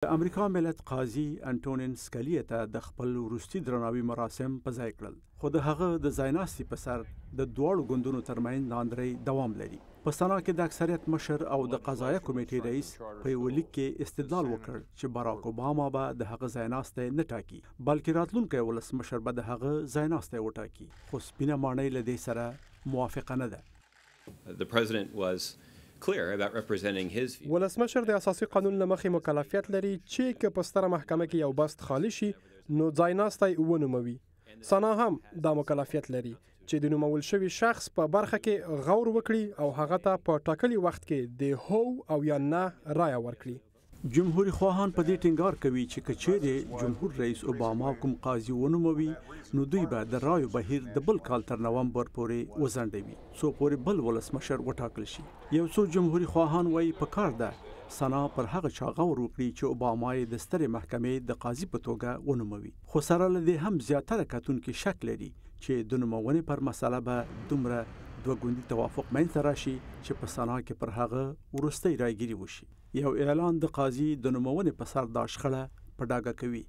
د امریکا ملت قاضي انټونین سکالي ته د خپل وروستي درناوي مراسم په ځای کړل، خو د هغه د ځایناستي په سر د دواړو ګوندونو ترمنځ ناندرۍ دوام لري. په سنا کې د اکثریت مشر او د قضایه کمیټې رئیس په یو لیک کې استدلال وکړ چې باراک اوباما به د هغه ځایناستی نه ټاکي، بلکې راتلونکی ولسمشر به د هغه ځایناستی وټاکي، خو سپینه ماڼۍ له دې سره موافقه نه ده. The president was clear about representing his view. ولسمشر د اساسي قانون له مخې مکلفیت لري چې که په ستره محکمه کې یو بست خالی شي نو ځایناستی ونوموي. سنا هم دا مکلفیت لري چې د نومول شوي شخص په برخه کې غور وکړي او هغه ته په ټاکلي وخت کې د هو او یا نه رایه ورکړي. جمهوری خواهان په دې ټینګار کوي چې که چیرې جمهور رئیس اوباما کوم قاضي ونوموي نو دوی به د رایو بهیر د بل کال تر نومبر پورې وځنډوي څو پورې بل ولسمشر وټاکل شي. یو څو جمهوری خواهان وایي پکار ده سنا پر هغه چا غور وکړي چې اوباما یې د سترې محکمې د قاضي په توګه ونوموي، خو سره له دې هم زیاتره کتونکي شک لري چې د نومونې پر مسله به دومره دوه ګوندي توافق منځته راشي چې په سنا کې پر هغه وروستۍ رایګیري وشي. یو اعلان د قاضي د نومونې په سر دا شخړه په ډاګه کوي.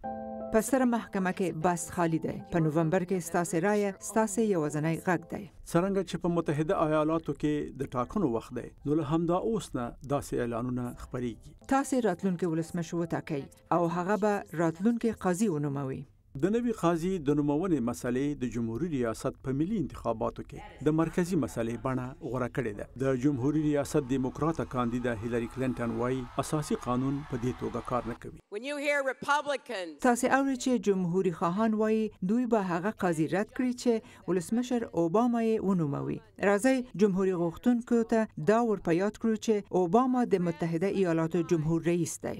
په ستره محکمه کې بس خالی دی. په نومبر کې ستاسې رایه ستاسې یوازینی غږ دی. څرنګه چې په متحده ایالاتو کې د ټاکنو وخت دی نو له همدا اوس نه داسې اعلانونه خپریږي. تاسې راتلونکي ولسمشر وټاکئ او هغه به راتلونکي قاضي ونوموي. د نوي قاضي د نومونې مسلې د جمهوریت ریاست په ملي انتخاباتو کې د مرکزی مسلې بڼه غوره کړې ده. د جمهوریت ریاست دیموکراټه کاندیدا هیلری کلینټن وايي اساسي قانون په دې توګه کار نه کوي. تاسې اورئ چې جمهوری خواهان وايي دوی به هغه قاضي رد کړي چې ولسمشر اوباما یې ونوموي. راځئ جمهوری غوښتونکو ته دا ور په یاد کړو چې اوباما د متحده ایالاتو جمهور رئیس دی.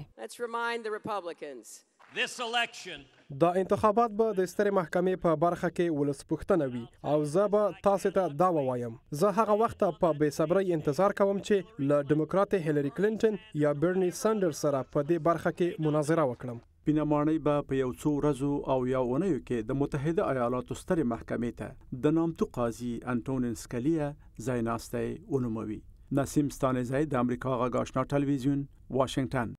دا انتخابات به د سترې محکمې په برخه کې ولسپوښتنه وي او زه به تاسې ته دا ووایم. زه هغه وخت په بې صبرۍ انتظار کوم چې له ډیموکرات هیلری کلینټن یا برني سانډرز سره په دې برخه کې مناظره وکړم. سپینه ماڼۍ به په یو څو ورځو او یا اونیو کې د متحده ایالاتو سترې محکمې ته د نامتو قاضي انټونین سکالي ځایناستی ونوموي. نسیم ستانزی د امریکا غږ آشنا ټلویزیون، واشنگټن.